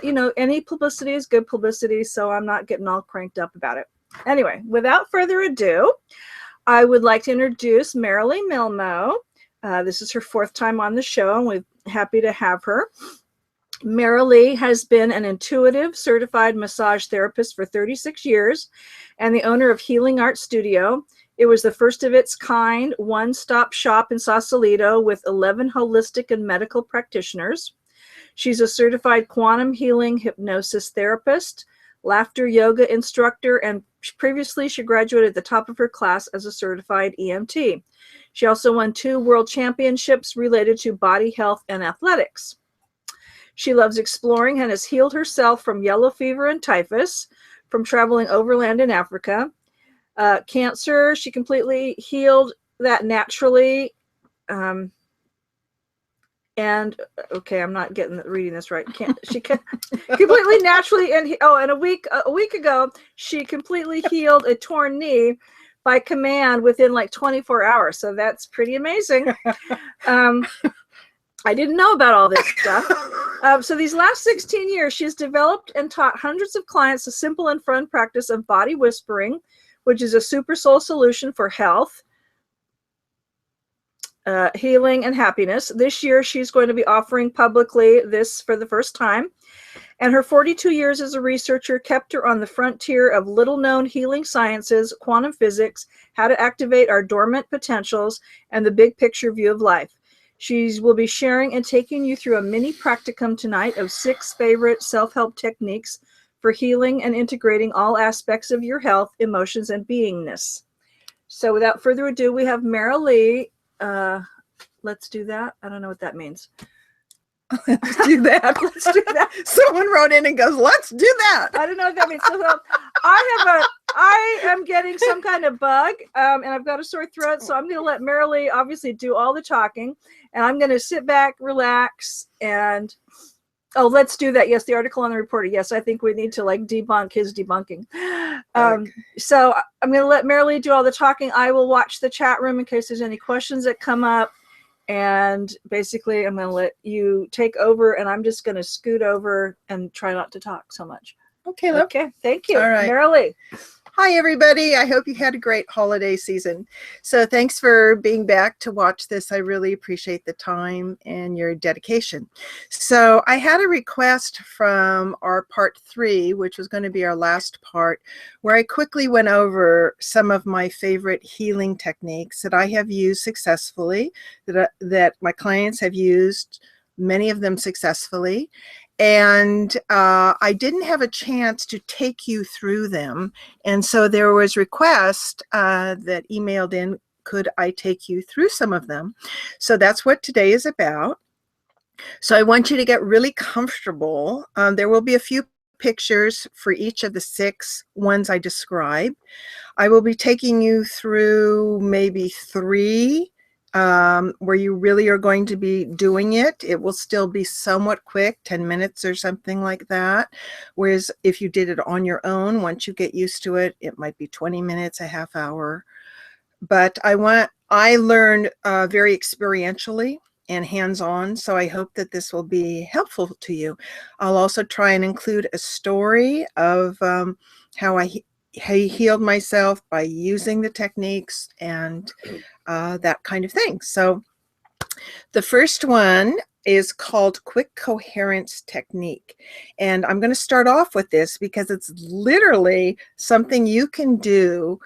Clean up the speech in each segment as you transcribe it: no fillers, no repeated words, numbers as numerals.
You know, any publicity is good publicity, so I'm not getting all cranked up about it. Anyway, without further ado, I would like to introduce Merrily Mill Moe. This is her 4th time on the show, and we're happy to have her. Merrily has been an intuitive certified massage therapist for 36 years and the owner of Healing Art Studio. It was the first of its kind one-stop shop in Sausalito with 11 holistic and medical practitioners. She's a certified quantum healing hypnosis therapist, laughter yoga instructor, and previously she graduated at the top of her class as a certified EMT. She also won 2 world championships related to body health and athletics. She loves exploring and has healed herself from yellow fever and typhus, from traveling overland in Africa. Cancer, she completely healed that naturally. And okay, I'm not reading this right. She completely naturally, and a week ago, she completely healed a torn knee by command within like 24 hours. So that's pretty amazing. I didn't know about all this stuff. So these last 16 years, she's developed and taught hundreds of clients a simple and fun practice of body whispering, which is a super soul solution for health, healing, and happiness. This year, she's going to be offering publicly this for the first time. And her 42 years as a researcher kept her on the frontier of little-known healing sciences, quantum physics, how to activate our dormant potentials, and the big picture view of life. She will be sharing and taking you through a mini practicum tonight of 6 favorite self-help techniques for healing and integrating all aspects of your health, emotions, and beingness. So without further ado, we have Merrily. Let's do that. I don't know what that means. Let's do that. Let's do that. Someone wrote in and goes, let's do that. I don't know what that means. So I am getting some kind of bug, and I've got a sore throat, so I'm going to let Merrily obviously do all the talking, and I'm going to sit back, relax, and let's do that. Yes, the article on the reporter. Yes, I think we need to like debunk his debunking. Okay. So I'm going to let Merrily do all the talking. I will watch the chat room in case there's any questions that come up. And basically, I'm going to let you take over, and I'm just going to scoot over and try not to talk so much. Okay, love. Okay, thank you. All right. Merrily. Hi, everybody. I hope you had a great holiday season. So thanks for being back to watch this. I really appreciate the time and your dedication. So I had a request from our part 3, which was going to be our last part, where I quickly went over some of my favorite healing techniques that I have used successfully, that my clients have used, many of them successfully. And I didn't have a chance to take you through them. And so there was request that emailed in, could I take you through some of them? So that's what today is about. So I want you to get really comfortable. There will be a few pictures for each of the 6 ones I describe. I will be taking you through maybe 3 where you really are going to be doing it. It will still be somewhat quick, 10 minutes or something like that. Whereas if you did it on your own, once you get used to it, it might be 20 minutes, a half hour. But I learned very experientially and hands-on, so I hope that this will be helpful to you. I'll also try and include a story of how I healed myself by using the techniques and that kind of thing. So the first one is called Quick Coherence Technique. And I'm going to start off with this because it's literally something you can do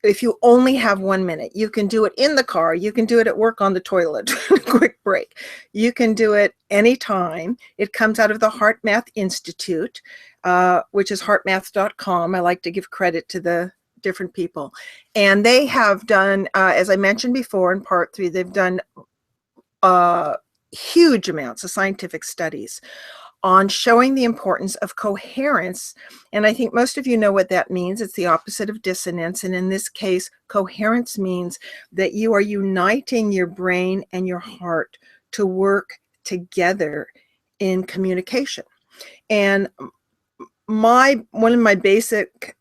if you only have 1 minute. You can do it in the car. You can do it at work on the toilet, quick break. You can do it anytime. It comes out of the HeartMath Institute, which is heartmath.com. I like to give credit to the different people. And they have done, as I mentioned before in part 3, they've done huge amounts of scientific studies on showing the importance of coherence. And I think most of you know what that means. It's the opposite of dissonance. And in this case, coherence means that you are uniting your brain and your heart to work together in communication. And one of my basic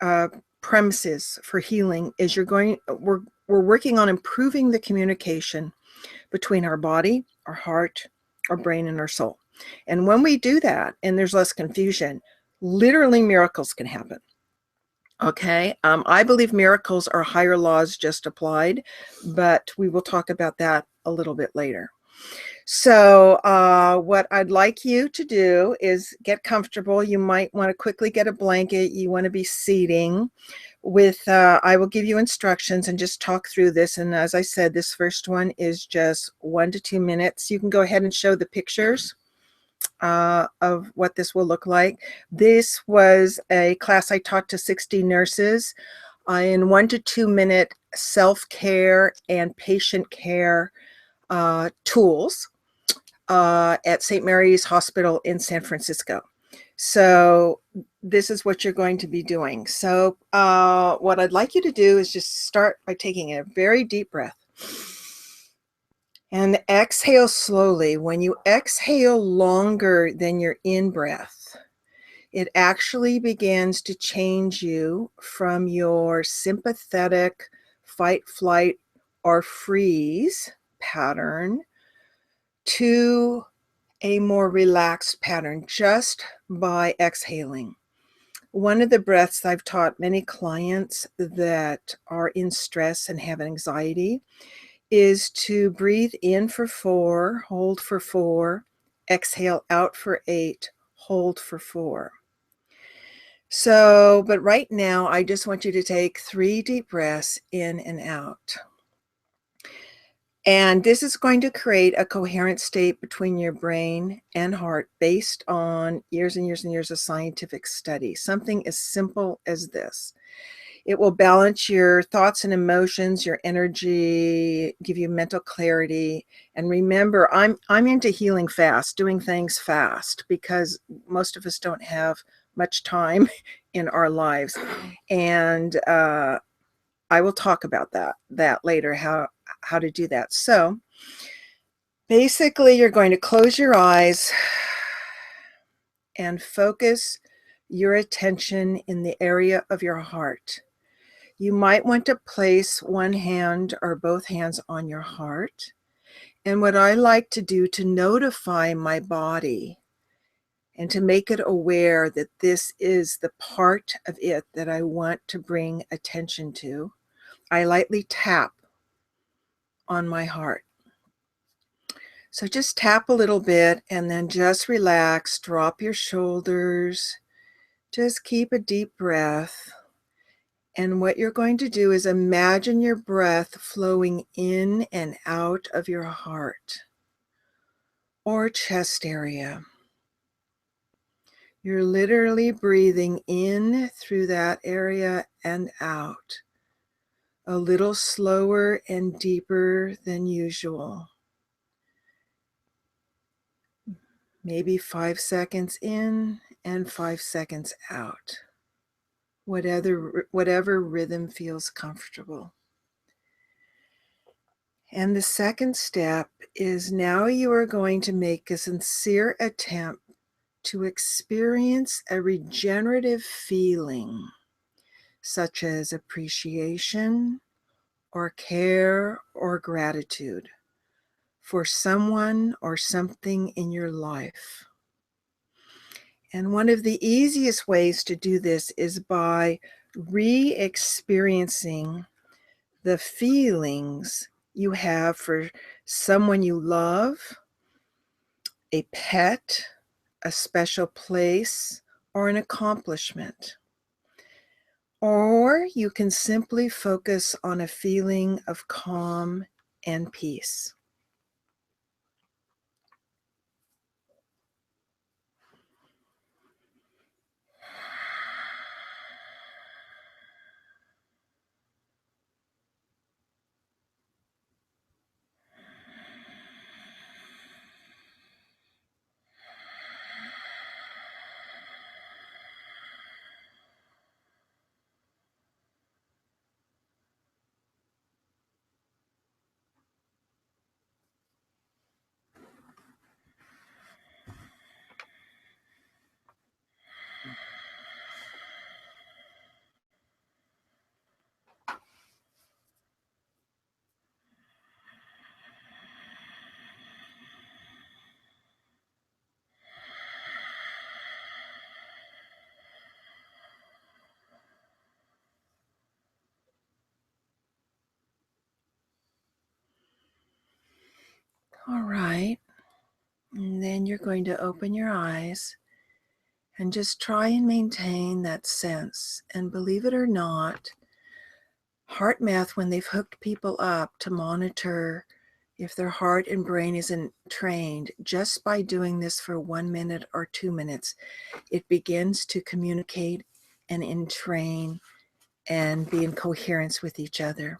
premises for healing is we're working on improving the communication between our body, our heart, our brain, and our soul. And when we do that and there's less confusion, literally miracles can happen. Okay, I believe miracles are higher laws just applied, but we will talk about that a little bit later. So what I'd like you to do is get comfortable. You might want to quickly get a blanket. You want to be seating with, I will give you instructions and just talk through this. And as I said, this first one is just 1 to 2 minutes. You can go ahead and show the pictures of what this will look like. This was a class I taught to 60 nurses in 1 to 2 minute self-care and patient care tools at St. Mary's Hospital in San Francisco. So this is what you're going to be doing. So what I'd like you to do is just start by taking a very deep breath and exhale slowly. When you exhale longer than your in-breath, it actually begins to change you from your sympathetic fight, flight, or freeze pattern to a more relaxed pattern just by exhaling. One of the breaths I've taught many clients that are in stress and have anxiety is to breathe in for 4, hold for 4, exhale out for 8, hold for 4. So, but right now, I just want you to take 3 deep breaths in and out. And this is going to create a coherent state between your brain and heart based on years and years and years of scientific study. Something as simple as this. It will balance your thoughts and emotions, your energy, give you mental clarity. And remember, I'm into healing fast, doing things fast, because most of us don't have much time in our lives. And I will talk about that later, how to do that. So basically, you're going to close your eyes and focus your attention in the area of your heart. You might want to place one hand or both hands on your heart. And what I like to do to notify my body and to make it aware that this is the part of it that I want to bring attention to, I lightly tap on my heart. So just tap a little bit and then just relax, drop your shoulders, just keep a deep breath. And what you're going to do is imagine your breath flowing in and out of your heart or chest area. You're literally breathing in through that area and out, a little slower and deeper than usual. Maybe 5 seconds in and 5 seconds out. Whatever rhythm feels comfortable. And the second step is now you are going to make a sincere attempt to experience a regenerative feeling, such as appreciation or care or gratitude for someone or something in your life. And one of the easiest ways to do this is by re-experiencing the feelings you have for someone you love, a pet, a special place, or an accomplishment. Or you can simply focus on a feeling of calm and peace. All right. And then you're going to open your eyes and just try and maintain that sense. And believe it or not, heart math, when they've hooked people up to monitor if their heart and brain isn't trained, just by doing this for 1 minute or 2 minutes, it begins to communicate and entrain and be in coherence with each other.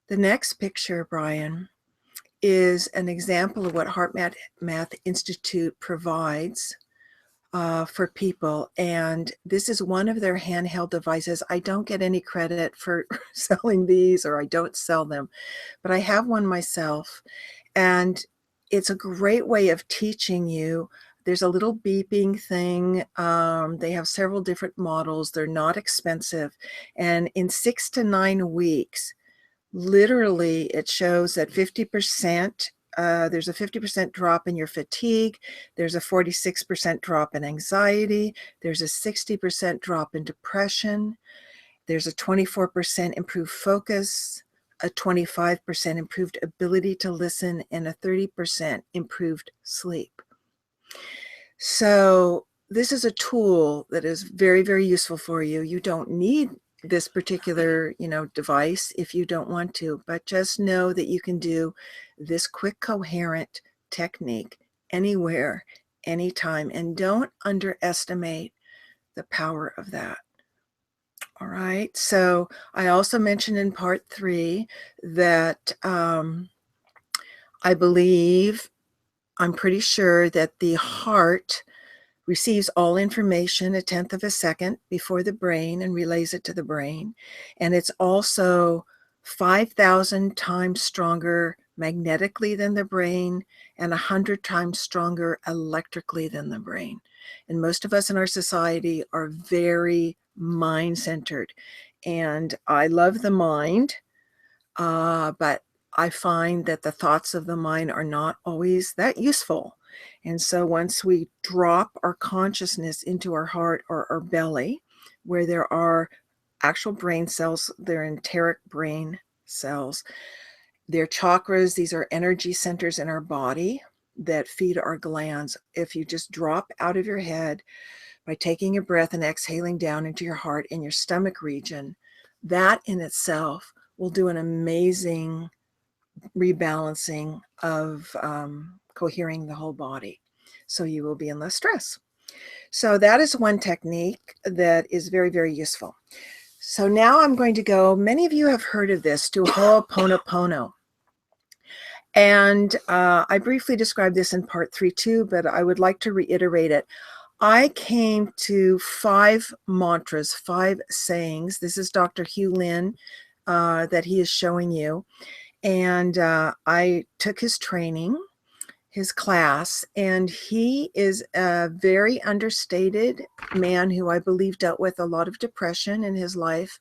The next picture, Brian, is an example of what Heart Math Institute provides for people. And this is one of their handheld devices. I don't get any credit for selling these, or I don't sell them, but I have one myself. And it's a great way of teaching you. There's a little beeping thing. They have several different models. They're not expensive. And in 6 to 9 weeks, literally, it shows that 50%, there's a 50% drop in your fatigue. There's a 46% drop in anxiety. There's a 60% drop in depression. There's a 24% improved focus, a 25% improved ability to listen, and a 30% improved sleep. So this is a tool that is very, very useful for you. You don't need this particular, device if you don't want to, but just know that you can do this quick, coherent technique anywhere, anytime, and don't underestimate the power of that. All right. So I also mentioned in part 3 that I believe, I'm pretty sure that the heart receives all information 1/10 of a second before the brain and relays it to the brain. And it's also 5,000 times stronger magnetically than the brain and 100 times stronger electrically than the brain. And most of us in our society are very mind-centered. And I love the mind, but I find that the thoughts of the mind are not always that useful. And so once we drop our consciousness into our heart or our belly, where there are actual brain cells, they're enteric brain cells, they're chakras, these are energy centers in our body that feed our glands. If you just drop out of your head by taking a breath and exhaling down into your heart and your stomach region, that in itself will do an amazing rebalancing of cohering the whole body. So you will be in less stress. So that is one technique that is very, very useful. So now I'm going to go, many of you have heard of this, to Oponopono. And I briefly described this in part 3 too, but I would like to reiterate it. I came to 5 mantras, 5 sayings. This is Dr. Hugh Lin that he is showing you. And I took his training, his class, and he is a very understated man who I believe dealt with a lot of depression in his life.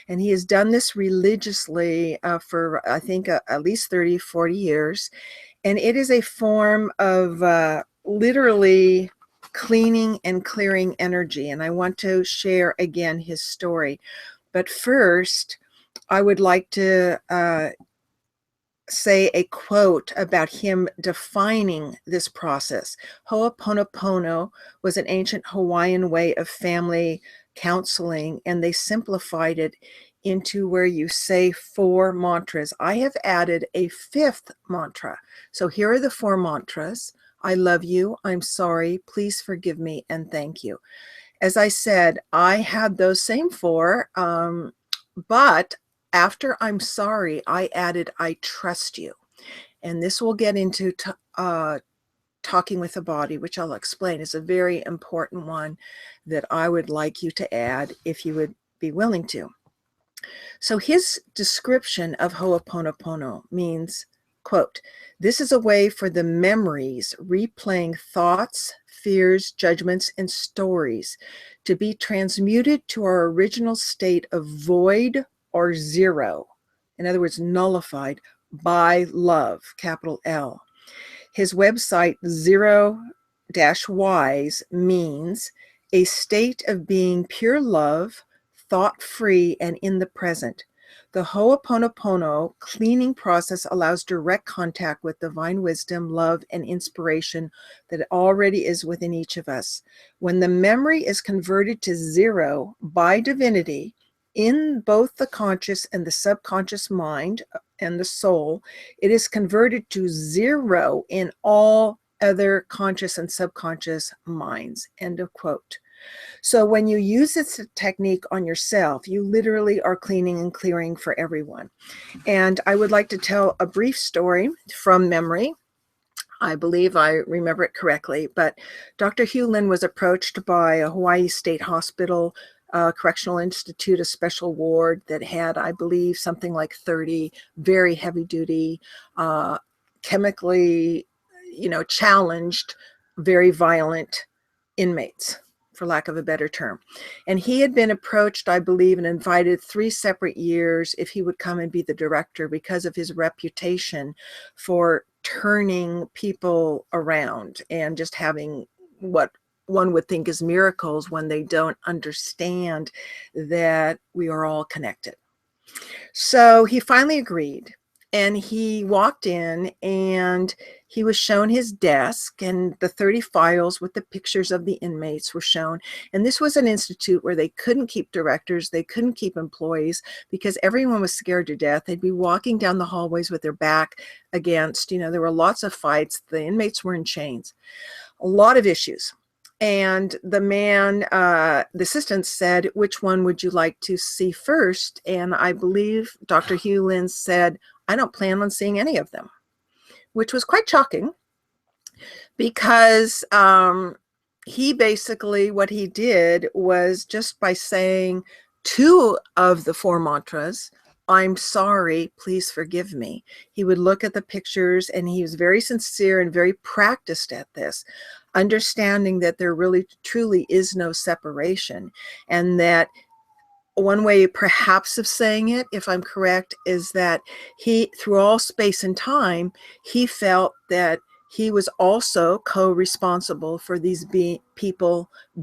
And he has done this religiously for, I think, at least 30, 40 years. And it is a form of literally cleaning and clearing energy. And I want to share again his story. But first, I would like to say a quote about him defining this process. Ho'oponopono was an ancient Hawaiian way of family counseling, and they simplified it into where you say 4 mantras. I have added a 5th mantra. So here are the 4 mantras. I love you, I'm sorry, please forgive me, and thank you. As I said, I had those same 4, but after I'm sorry, I added, I trust you. And this will get into talking with the body, which I'll explain is a very important one that I would like you to add if you would be willing to. So his description of Ho'oponopono means, quote, this is a way for the memories, replaying thoughts, fears, judgments, and stories to be transmuted to our original state of void or 0. In other words, nullified by love, capital L. His website, 0-wise, means a state of being pure love, thought-free, and in the present, The Ho'oponopono cleaning process allows direct contact with divine wisdom, love, and inspiration that already is within each of us. When the memory is converted to zero by divinity in both the conscious and the subconscious mind and the soul, it is converted to zero in all other conscious and subconscious minds. End of quote. So when you use this technique on yourself, you literally are cleaning and clearing for everyone. And I would like to tell a brief story from memory. I believe I remember it correctly, but Dr. Hewlin was approached by a Hawaii State Hospital Correctional Institute, a special ward that had, I believe, something like 30 very heavy duty, chemically, challenged, very violent inmates, for lack of a better term. And he had been approached, I believe, and invited 3 separate years if he would come and be the director because of his reputation for turning people around and just having what one would think is miracles when they don't understand that we are all connected. So he finally agreed. And he walked in and he was shown his desk, and the 30 files with the pictures of the inmates were shown. And this was an institute where they couldn't keep directors, they couldn't keep employees because everyone was scared to death. They'd be walking down the hallways with their back against, there were lots of fights. The inmates were in chains, a lot of issues. And the man, the assistant said, which one would you like to see first? And I believe Dr. Hewlin said, I don't plan on seeing any of them, which was quite shocking because he basically, what he did was just by saying 2 of the 4 mantras, I'm sorry, please forgive me. He would look at the pictures and he was very sincere and very practiced at this, understanding that there really truly is no separation, and that one way perhaps of saying it, if I'm correct, is that he, through all space and time, he felt that he was also co-responsible for these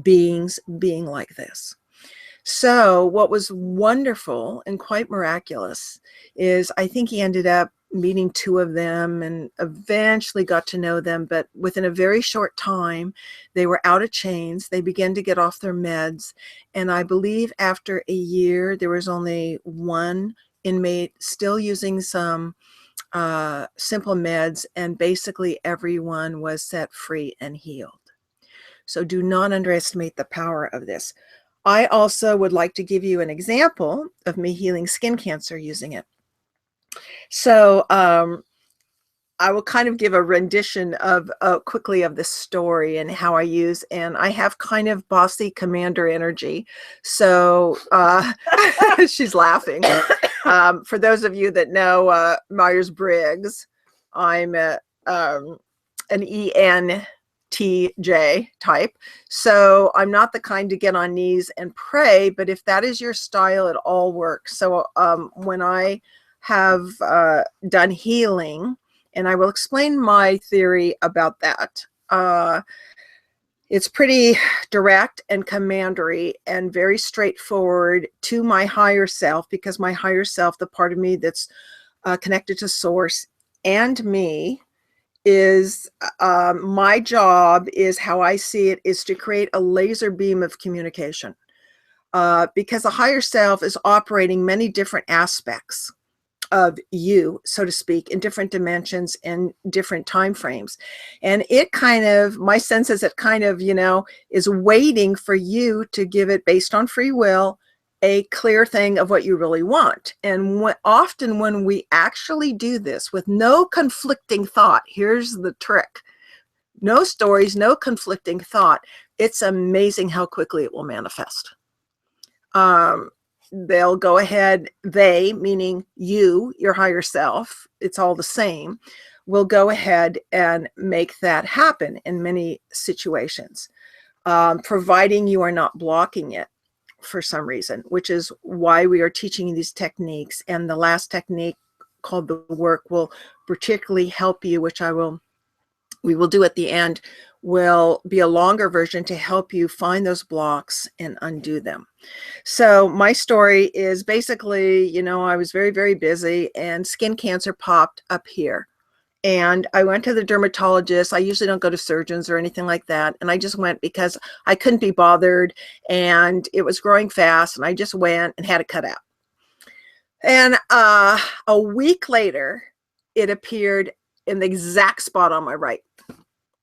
beings being like this. So what was wonderful and quite miraculous is I think he ended up meeting 2 of them and eventually got to know them, but within a very short time they were out of chains. They began to get off their meds, and I believe after a year there was only 1 inmate still using some simple meds, and basically everyone was set free and healed. So do not underestimate the power of this. I also would like to give you an example of me healing skin cancer using it. So I will kind of give a rendition of quickly of the story and how I use, and I have kind of bossy commander energy. So she's laughing. For those of you that know Myers-Briggs, I'm an ENTJ type. So I'm not the kind to get on knees and pray, but if that is your style, it all works. So when I have done healing, and I will explain my theory about that. It's pretty direct and commandery and very straightforward to my higher self, because my higher self, the part of me that's connected to source and me, is my job is, how I see it, is to create a laser beam of communication, because the higher self is operating many different aspects of you, so to speak, in different dimensions and different time frames. And it kind of, my sense is it kind of, is waiting for you to give it, based on free will, a clear thing of what you really want. And often when we actually do this with no conflicting thought, here's the trick: no stories, no conflicting thought, it's amazing how quickly it will manifest. They'll go ahead, they, meaning you, your higher self, it's all the same, will go ahead and make that happen in many situations, providing you are not blocking it for some reason, which is why we are teaching these techniques. And the last technique, called the work, will particularly help you, which I will we will do at the end will be a longer version to help you find those blocks and undo them. So my story is basically, you know, I was very, very busy and skin cancer popped up here. And I went to the dermatologist. I usually don't go to surgeons or anything like that. And I just went because I couldn't be bothered and it was growing fast. And I just went and had it cut out. And a week later, it appeared in the exact spot on my right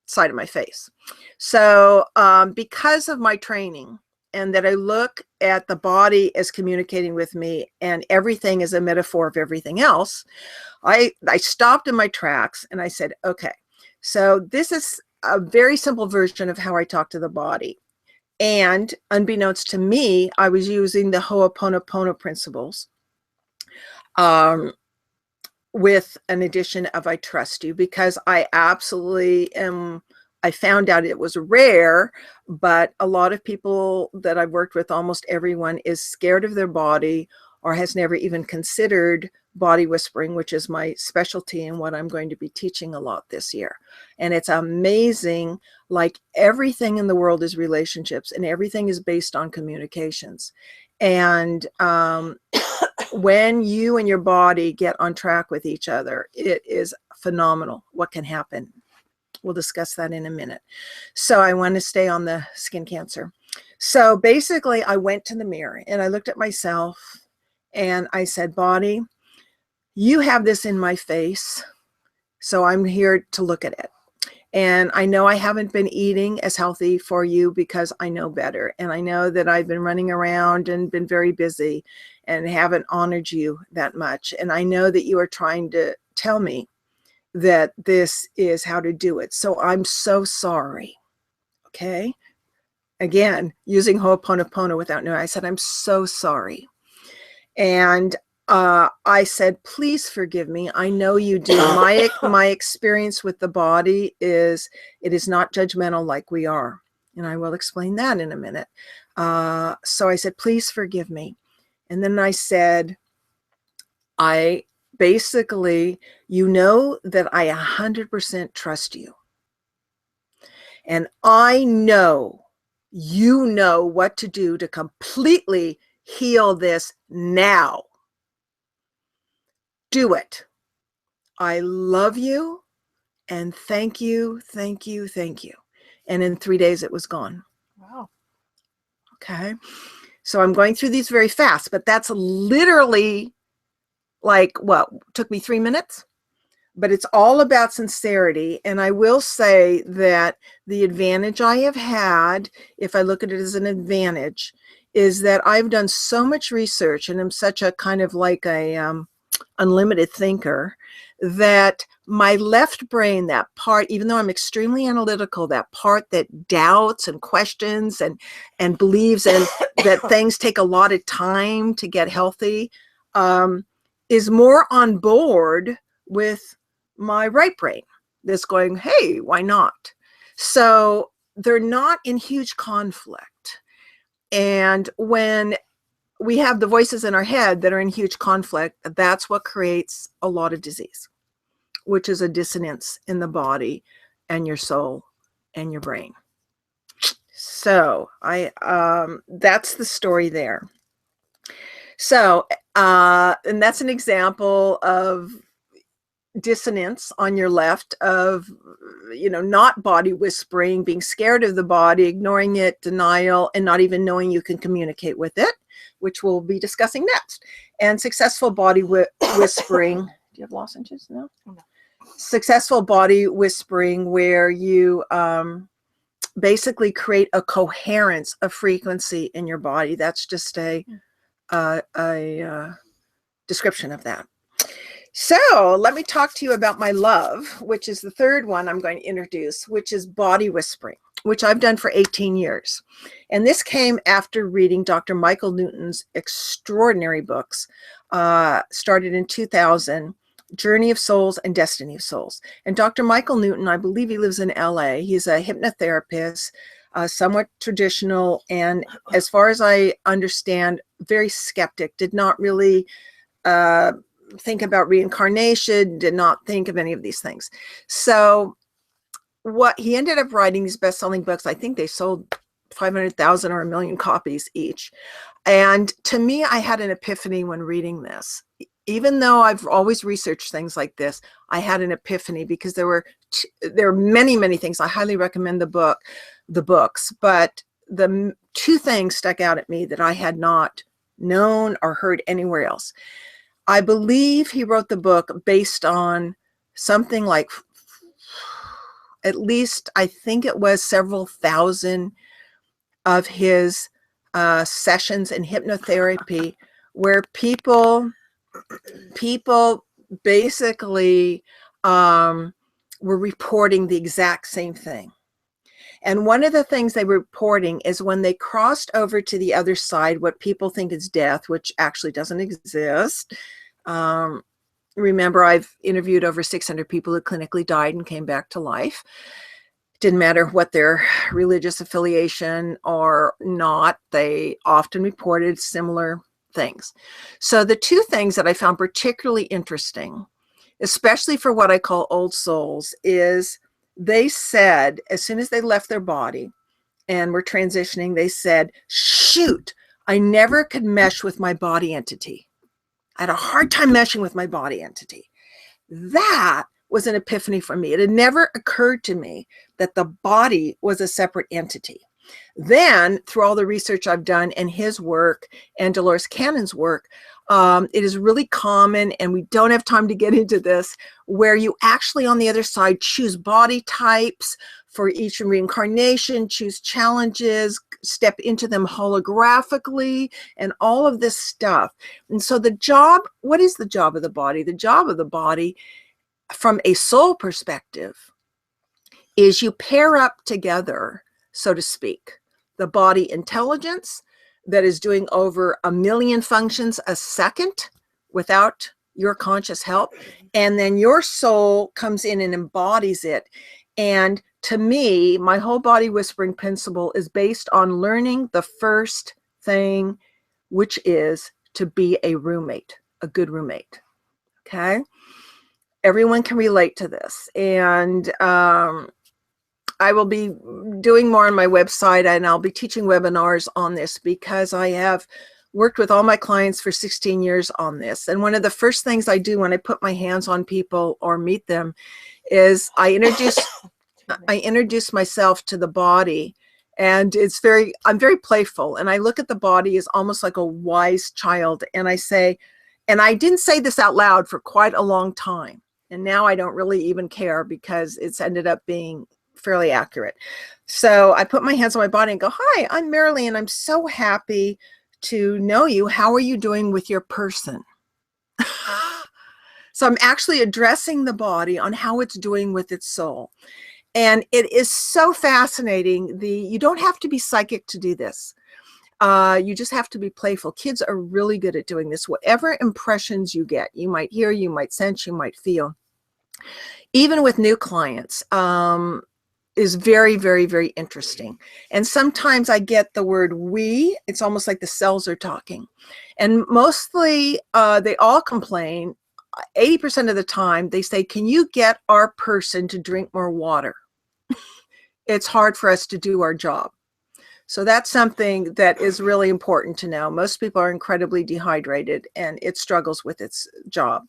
side of my face. So because of my training and that I look at the body as communicating with me and everything is a metaphor of everything else, I stopped in my tracks and I said, okay, so this is a very simple version of how I talk to the body. And unbeknownst to me, I was using the Oponopono principles with an addition of I trust you, because I absolutely am. I found out it was rare, but a lot of people that I've worked with, almost everyone is scared of their body or has never even considered body whispering, which is my specialty and what I'm going to be teaching a lot this year. And it's amazing, like everything in the world is relationships and everything is based on communications. And when you and your body get on track with each other, it is phenomenal what can happen. We'll discuss that in a minute. So I want to stay on the skin cancer. So basically I went to the mirror and I looked at myself and I said, body, you have this in my face. So I'm here to look at it. And I know I haven't been eating as healthy for you because I know better. And I know that I've been running around and been very busy and haven't honored you that much. And I know that you are trying to tell me that this is how to do it. So I'm so sorry. Okay. Again, using Ho'oponopono without knowing, I said, I'm so sorry. And I said, please forgive me. I know you do. My experience with the body is it is not judgmental like we are. And I will explain that in a minute. So I said, please forgive me. And then I said, basically, you know that I 100% trust you. And I know you know what to do to completely heal this now. Do it. I love you and thank you, thank you, thank you. And in 3 days, it was gone. Wow. Okay. So I'm going through these very fast, but that's literally like what took me 3 minutes, but it's all about sincerity. And I will say that the advantage I have had, if I look at it as an advantage, is that I've done so much research and I'm such a kind of like a unlimited thinker that my left brain, that part, even though I'm extremely analytical, that part that doubts and questions and believes and that things take a lot of time to get healthy, is more on board with my right brain that's going, hey, why not? So they're not in huge conflict. And when we have the voices in our head that are in huge conflict, that's what creates a lot of disease, which is a dissonance in the body and your soul and your brain. So that's the story there. So, and that's an example of dissonance on your left of, you know, not body whispering, being scared of the body, ignoring it, denial, and not even knowing you can communicate with it, which we'll be discussing next. And successful body whispering. Do you have lozenges? No? No. Successful body whispering, where you basically create a coherence of frequency in your body. That's just a description of that. So let me talk to you about my love, which is the third one I'm going to introduce, which is body whispering, which I've done for 18 years. And this came after reading Dr. Michael Newton's extraordinary books, started in 2000, Journey of Souls and Destiny of Souls. And Dr. Michael Newton, I believe he lives in LA. He's a hypnotherapist, somewhat traditional, and as far as I understand, very skeptic, did not really think about reincarnation, did not think of any of these things. So what he ended up writing these best-selling books. I think they sold 500,000 or 1 million copies each. And to me, I had an epiphany when reading this. Even though I've always researched things like this, I had an epiphany because there were many, many things. I highly recommend the books, but the two things stuck out at me that I had not known or heard anywhere else. I believe he wrote the book based on something like, at least I think it was several thousand of his sessions in hypnotherapy, where people basically were reporting the exact same thing. And one of the things they were reporting is when they crossed over to the other side, what people think is death, which actually doesn't exist. Remember, I've interviewed over 600 people who clinically died and came back to life. Didn't matter what their religious affiliation or not, they often reported similar things. So the two things that I found particularly interesting, especially for what I call old souls, is they said, as soon as they left their body and were transitioning, they said, shoot, I never could mesh with my body entity. I had a hard time meshing with my body entity. That was an epiphany for me. It had never occurred to me that the body was a separate entity. Then, through all the research I've done and his work and Dolores Cannon's work, it is really common, and we don't have time to get into this, where you actually on the other side choose body types for each reincarnation, choose challenges, step into them holographically, and all of this stuff. And so the job, what is the job of the body? The job of the body, from a soul perspective, is you pair up together, so to speak, the body intelligence that is doing over 1 million functions a second without your conscious help. And then your soul comes in and embodies it. And to me, my whole body whispering principle is based on learning the first thing, which is to be a roommate, a good roommate. Okay. Everyone can relate to this. And I will be doing more on my website, and I'll be teaching webinars on this because I have worked with all my clients for 16 years on this. And one of the first things I do when I put my hands on people or meet them is I introduce myself to the body. And I'm very playful, and I look at the body as almost like a wise child. And I say, and I didn't say this out loud for quite a long time. And now I don't really even care because it's ended up being fairly accurate. So I put my hands on my body and go, hi, I'm Merrily, and I'm so happy to know you. How are you doing with your person? So I'm actually addressing the body on how it's doing with its soul. And it is so fascinating. You don't have to be psychic to do this. You just have to be playful. Kids are really good at doing this. Whatever impressions you get, you might hear, you might sense, you might feel. Even with new clients, is very, very, very interesting. And sometimes I get the word we, it's almost like the cells are talking. And mostly they all complain, 80% of the time, they say, can you get our person to drink more water? It's hard for us to do our job. So that's something that is really important to know. Most people are incredibly dehydrated and it struggles with its job.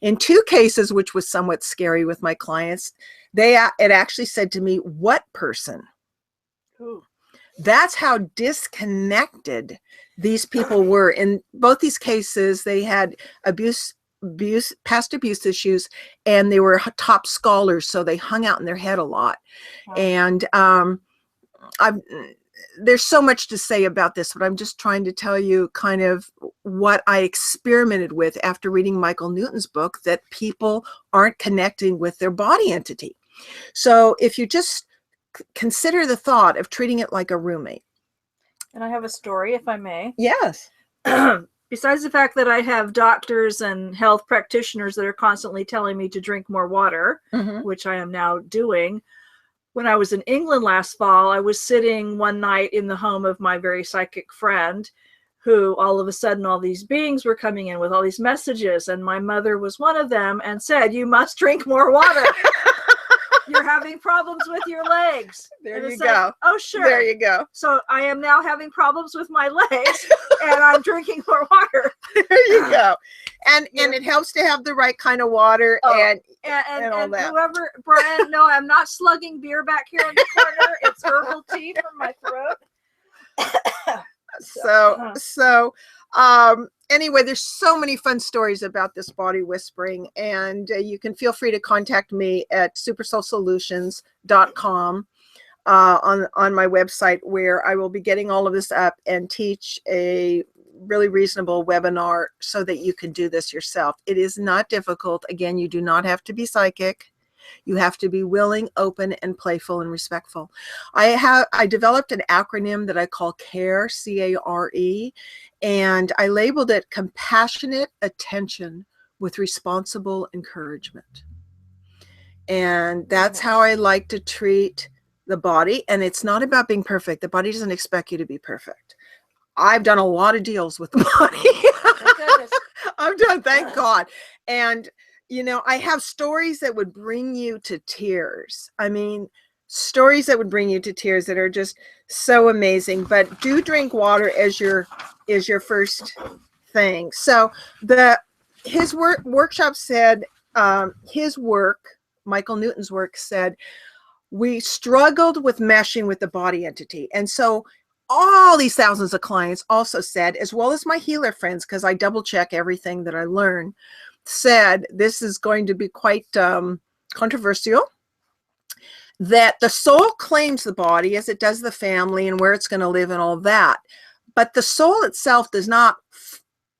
In 2 cases, which was somewhat scary with my clients, it actually said to me, what person? Ooh. That's how disconnected these people were. In both these cases, they had past abuse issues, and they were top scholars, so they hung out in their head a lot. Wow. And there's so much to say about this, but I'm just trying to tell you kind of what I experimented with after reading Michael Newton's book, that people aren't connecting with their body entity. So if you just consider the thought of treating it like a roommate. And I have a story, if I may. Yes. Besides the fact that I have doctors and health practitioners that are constantly telling me to drink more water, which I am now doing. When I was in England last fall, I was sitting one night in the home of my very psychic friend, who all of a sudden all these beings were coming in with all these messages, and my mother was one of them and said, you must drink more water. You're having problems with your legs. There you go. Oh, sure. There you go. So I am now having problems with my legs, and I'm drinking more water. There you go. And it helps to have the right kind of water and all that. Whoever, Brian, no, I'm not slugging beer back here in the corner. It's herbal tea from my throat. Anyway, there's so many fun stories about this body whispering, and you can feel free to contact me at supersoulsolutions.com on my website, where I will be getting all of this up and teach a really reasonable webinar so that you can do this yourself. It is not difficult. Again, you do not have to be psychic. You have to be willing, open, and playful and respectful. I developed an acronym that I call CARE, C-A-R-E, and I labeled it Compassionate Attention with Responsible Encouragement. And that's how I like to treat the body. And it's not about being perfect. The body doesn't expect you to be perfect. I've done a lot of deals with the body. I've done, thank God. And you know, I have stories that would bring you to tears. I mean, stories that would bring you to tears that are just so amazing. But do drink water as your first thing. So his workshop said, Michael Newton's work said, we struggled with meshing with the body entity. And so all these thousands of clients also said, as well as my healer friends, because I double check everything that I learn, said this is going to be quite controversial, that the soul claims the body as it does the family and where it's going to live and all that, but the soul itself does not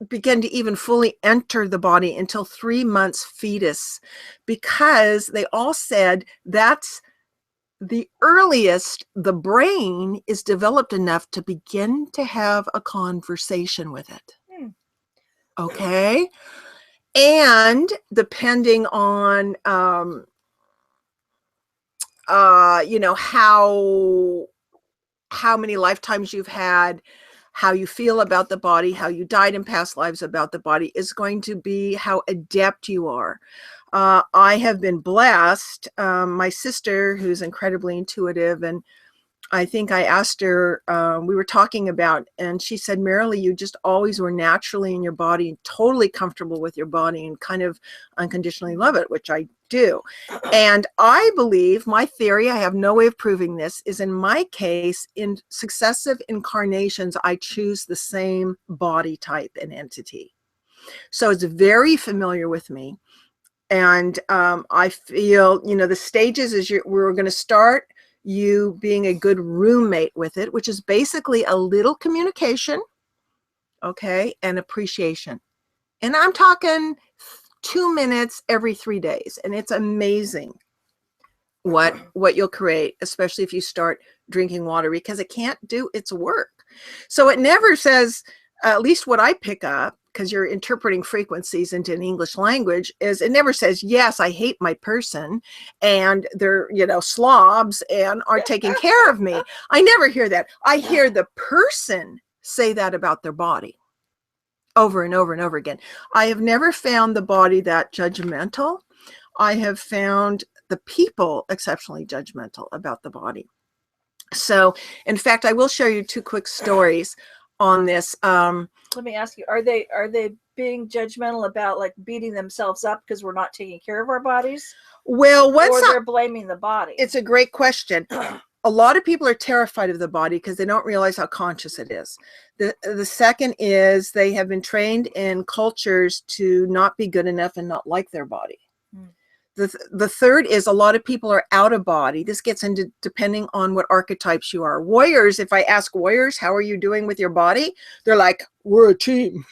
begin to even fully enter the body until 3 months fetus, because they all said that's the earliest the brain is developed enough to begin to have a conversation with it. Okay. And depending on, you know, how many lifetimes you've had, how you feel about the body, how you died in past lives about the body is going to be how adept you are. I have been blessed. My sister, who's incredibly intuitive, and I think I asked her, we were talking about, and she said, Merrily, you just always were naturally in your body, totally comfortable with your body and kind of unconditionally love it, which I do. And I believe, my theory, I have no way of proving this, is in my case, in successive incarnations, I choose the same body type and entity. So it's very familiar with me. And I feel, you know, the stages is we're going to start you being a good roommate with it, which is basically a little communication, okay, and appreciation. And I'm talking 2 minutes every 3 days, and it's amazing what you'll create, especially if you start drinking water, because it can't do its work. So it never says, at least what I pick up, because you're interpreting frequencies into an English language, is it never says, yes, I hate my person and they're, you know, slobs and aren't taking care of me. I never hear that. I hear the person say that about their body over and over and over again. I have never found the body that judgmental. I have found the people exceptionally judgmental about the body. So, in fact, I will show you 2 quick stories on this. Let me ask you, are they being judgmental about like beating themselves up because we're not taking care of our bodies? Well, or they're blaming the body? It's a great question. A lot of people are terrified of the body because they don't realize how conscious it is. The second is they have been trained in cultures to not be good enough and not like their body. The third is a lot of people are out of body. This gets into depending on what archetypes you are. Warriors, if I ask warriors, how are you doing with your body? They're like, we're a team.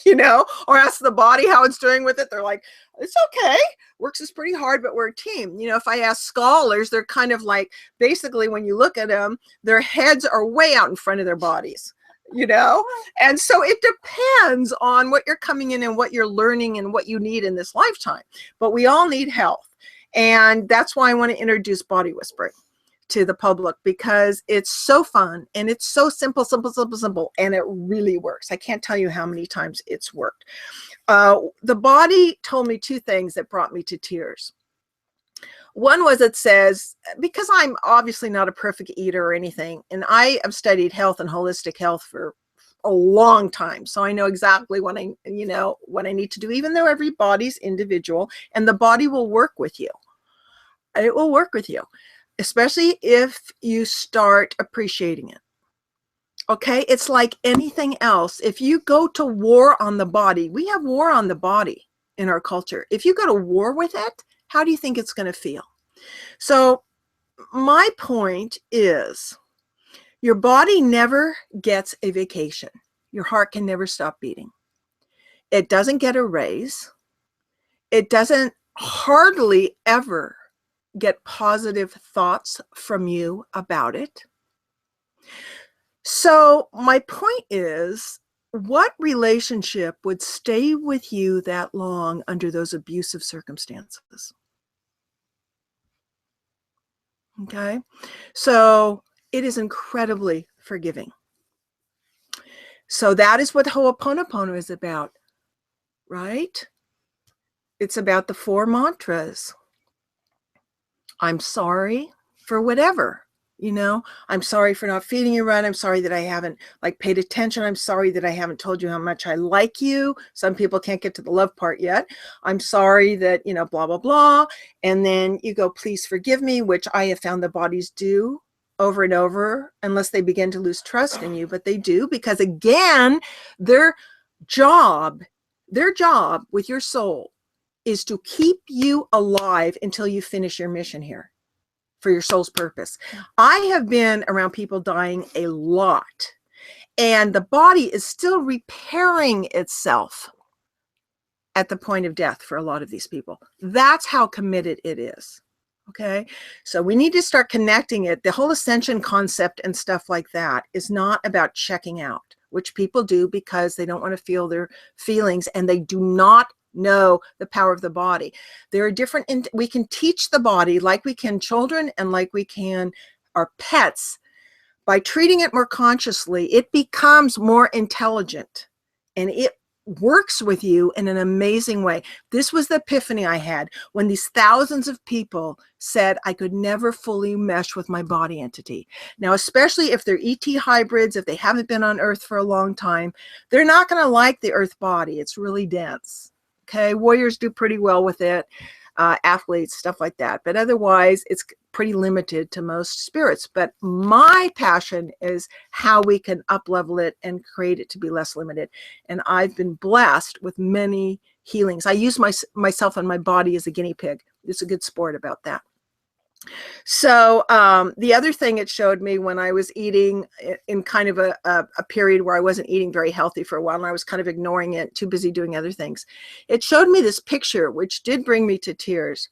You know, or ask the body how it's doing with it. They're like, it's okay. Works is pretty hard, but we're a team. You know, if I ask scholars, they're kind of like, basically when you look at them, their heads are way out in front of their bodies. You know, and so it depends on what you're coming in and what you're learning and what you need in this lifetime. But we all need health. And that's why I want to introduce body whispering to the public, because it's so fun and it's so simple, and it really works. I can't tell you how many times it's worked. The body told me 2 things that brought me to tears. One was, it says, because I'm obviously not a perfect eater or anything, and I have studied health and holistic health for a long time, so I know exactly what I need to do, even though every body's individual, and the body will work with you. It will work with you, especially if you start appreciating it. Okay, it's like anything else. If you go to war on the body, we have war on the body in our culture. If you go to war with it, how do you think it's going to feel? So my point is, your body never gets a vacation. Your heart can never stop beating. It doesn't get a raise. It doesn't hardly ever get positive thoughts from you about it. So my point is, what relationship would stay with you that long under those abusive circumstances? Okay, so it is incredibly forgiving. So that is what Ho'oponopono is about, right? It's about the 4 mantras. I'm sorry for whatever. I'm sorry for not feeding you right. I'm sorry that I haven't paid attention. I'm sorry that I haven't told you how much I like you. Some people can't get to the love part yet. I'm sorry that, blah, blah, blah. And then you go, please forgive me, which I have found the bodies do over and over, unless they begin to lose trust in you. But they do, because again, their job with your soul is to keep you alive until you finish your mission here for your soul's purpose. I have been around people dying a lot, and the body is still repairing itself at the point of death for a lot of these people. That's how committed it is. Okay, so we need to start connecting it. The whole ascension concept and stuff like that is not about checking out, which people do because they don't want to feel their feelings, and they do not know the power of the body. There are different, we can teach the body like we can children and like we can our pets. By treating it more consciously, it becomes more intelligent, and it works with you in an amazing way. This was the epiphany I had when these thousands of people said I could never fully mesh with my body entity. Now, especially if they're ET hybrids, if they haven't been on Earth for a long time, they're not going to like the Earth body. It's really dense. Okay, warriors do pretty well with it, athletes, stuff like that. But otherwise, it's pretty limited to most spirits. But my passion is how we can up-level it and create it to be less limited. And I've been blessed with many healings. I use myself and my body as a guinea pig. It's a good sport about that. So the other thing it showed me when I was eating in kind of a period where I wasn't eating very healthy for a while, and I was kind of ignoring it, too busy doing other things. It showed me this picture, which did bring me to tears.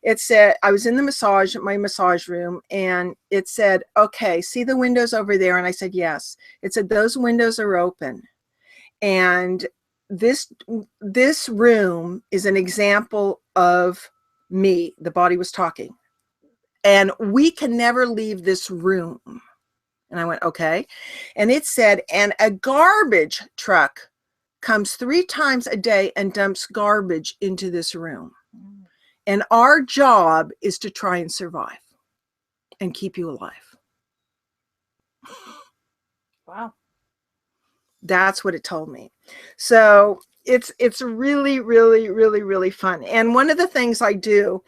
It said, I was in my massage room, and it said, okay, see the windows over there? And I said, yes. It said, those windows are open. And this room is an example of me. The body was talking. And we can never leave this room. And I went, okay. And it said, and a garbage truck comes 3 times a day and dumps garbage into this room. And our job is to try and survive and keep you alive. Wow. That's what it told me. So it's really, really, really, really fun. And one of the things I do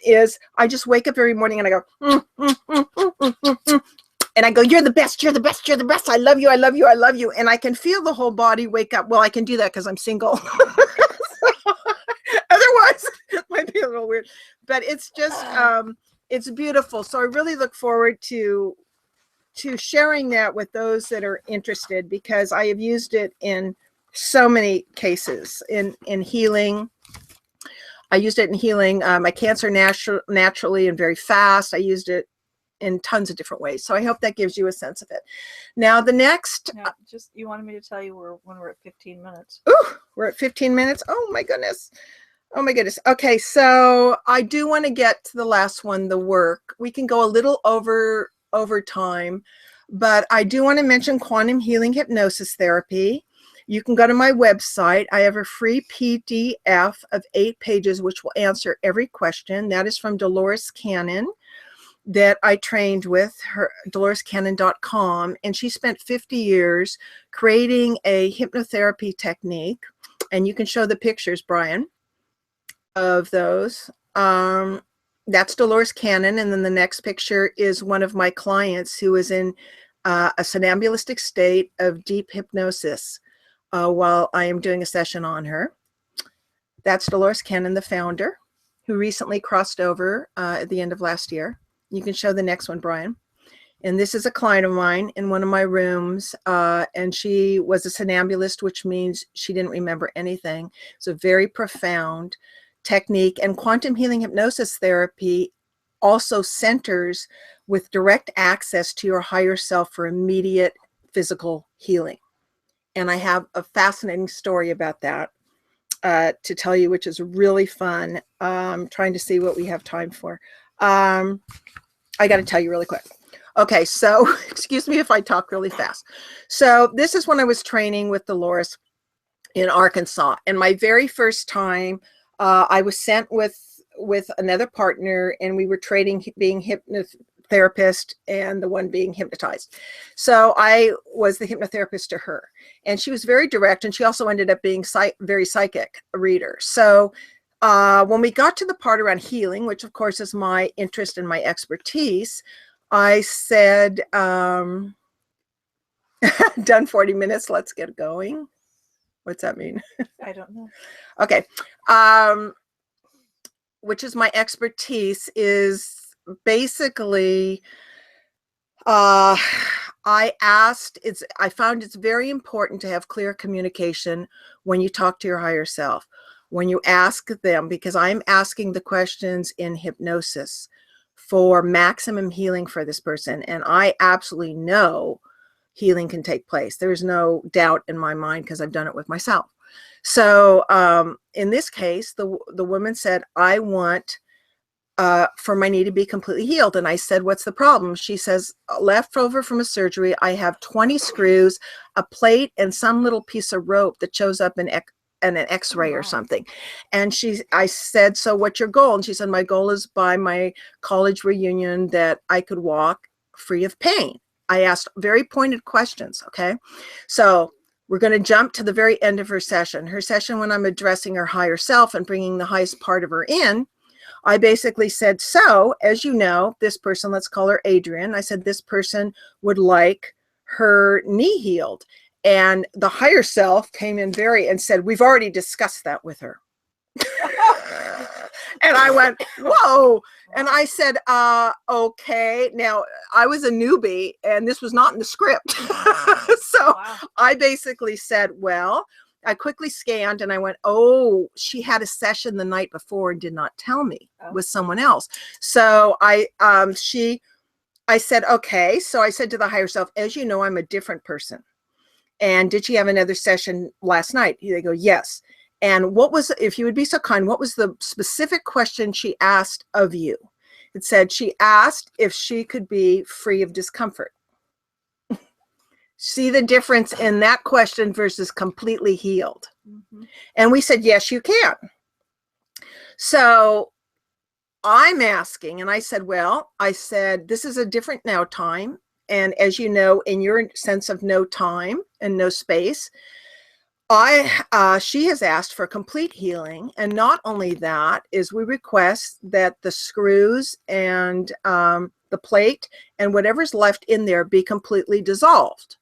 is I just wake up every morning and I go, and I go, you're the best, you're the best, you're the best. I love you, I love you, I love you. And I can feel the whole body wake up. Well, I can do that because I'm single. Otherwise, it might be a little weird. But it's just, it's beautiful. So I really look forward to sharing that with those that are interested, because I have used it in so many cases in healing. I used it in healing my cancer naturally and very fast. I used it in tons of different ways. So I hope that gives you a sense of it. Now the next, just you wanted me to tell you when we're at 15 minutes. Ooh, we're at 15 minutes. Oh my goodness. Oh my goodness. Okay, so I do want to get to the last one, the work. We can go a little over time, but I do want to mention quantum healing hypnosis therapy. You can go to my website. I have a free PDF of 8 pages, which will answer every question. That is from Dolores Cannon, that I trained with her, dolorescannon.com, and she spent 50 years creating a hypnotherapy technique. And you can show the pictures, Brian, of those. That's Dolores Cannon. And then the next picture is one of my clients who is in a somnambulistic state of deep hypnosis while I am doing a session on her. That's Dolores Cannon, the founder, who recently crossed over at the end of last year. You can show the next one, Brian. And this is a client of mine in one of my rooms, and she was a somnambulist, which means she didn't remember anything. It's a very profound technique, and quantum healing hypnosis therapy also centers with direct access to your higher self for immediate physical healing. And I have a fascinating story about that to tell you, which is really fun. Trying to see what we have time for. I got to tell you really quick. Okay, so excuse me if I talk really fast. So this is when I was training with Dolores in Arkansas. And my very first time, I was sent with another partner, and we were trading being hypnotherapist and the one being hypnotized. So I was the hypnotherapist to her, and she was very direct, and she also ended up being very psychic reader. So when we got to the part around healing, which of course is my interest and my expertise, I said, done 40 minutes, let's get going. What's that mean? I don't know. Okay. Which is my expertise, is basically, I found it's very important to have clear communication when you talk to your higher self, when you ask them, because I'm asking the questions in hypnosis for maximum healing for this person. And I absolutely know healing can take place. There's no doubt in my mind, because I've done it with myself. So in this case, the woman said, I want for my knee to be completely healed. And I said, what's the problem? She says, left over from a surgery, I have 20 screws, a plate, and some little piece of rope that shows up in an x-ray or something. And I said, so what's your goal? And she said, my goal is by my college reunion that I could walk free of pain. I asked very pointed questions. Okay. So we're going to jump to the very end of her session. Her session, when I'm addressing her higher self and bringing the highest part of her in, I basically said, so as you know, this person, let's call her Adrian. I said, this person would like her knee healed. And the higher self came in and said, we've already discussed that with her. And I went, whoa. And I said, okay. Now, I was a newbie, and this was not in the script. So I basically said, well, I quickly scanned, and I went, oh, she had a session the night before and did not tell me with someone else. So I said, okay. So I said to the higher self, as you know, I'm a different person. And did she have another session last night? They go, yes. And what was, if you would be so kind, what was the specific question she asked of you? It said she asked if she could be free of discomfort. See the difference in that question versus completely healed. Mm-hmm. And we said, yes, you can. So I'm asking, and I said, well, this is a different now time. And as you know, in your sense of no time and no space, she has asked for complete healing. And not only that, is we request that the screws and the plate and whatever's left in there be completely dissolved.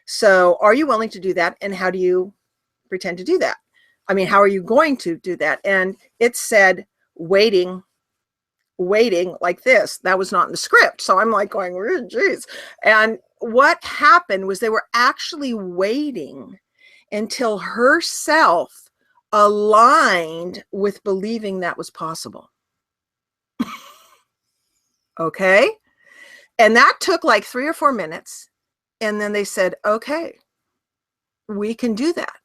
So are you willing to do that? And how do you pretend to do that? I mean, how are you going to do that? And it said, waiting like this. That was not in the script. So I'm like going, geez. And what happened was they were actually waiting until herself aligned with believing that was possible. Okay. And that took like 3 or 4 minutes. And then they said, okay, we can do that.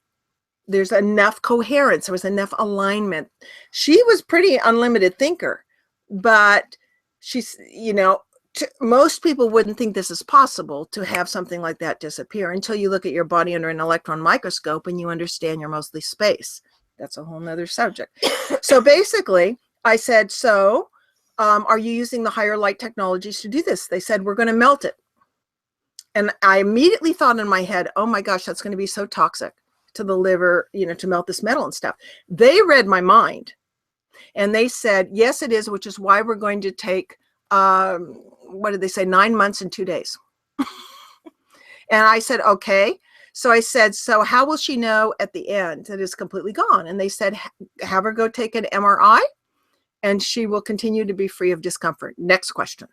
There's enough coherence. There was enough alignment. She was pretty unlimited thinker, but she's, most people wouldn't think this is possible to have something like that disappear until you look at your body under an electron microscope and you understand you're mostly space. That's a whole nother subject. So basically, I said, so are you using the higher light technologies to do this? They said, we're going to melt it. And I immediately thought in my head, oh my gosh, that's going to be so toxic to the liver, you know, to melt this metal and stuff. They read my mind and they said, yes, it is, which is why we're going to take, what did they say, 9 months and 2 days. And I said, okay. So I said, so how will she know at the end that it's completely gone? And they said, have her go take an MRI and she will continue to be free of discomfort. Next question.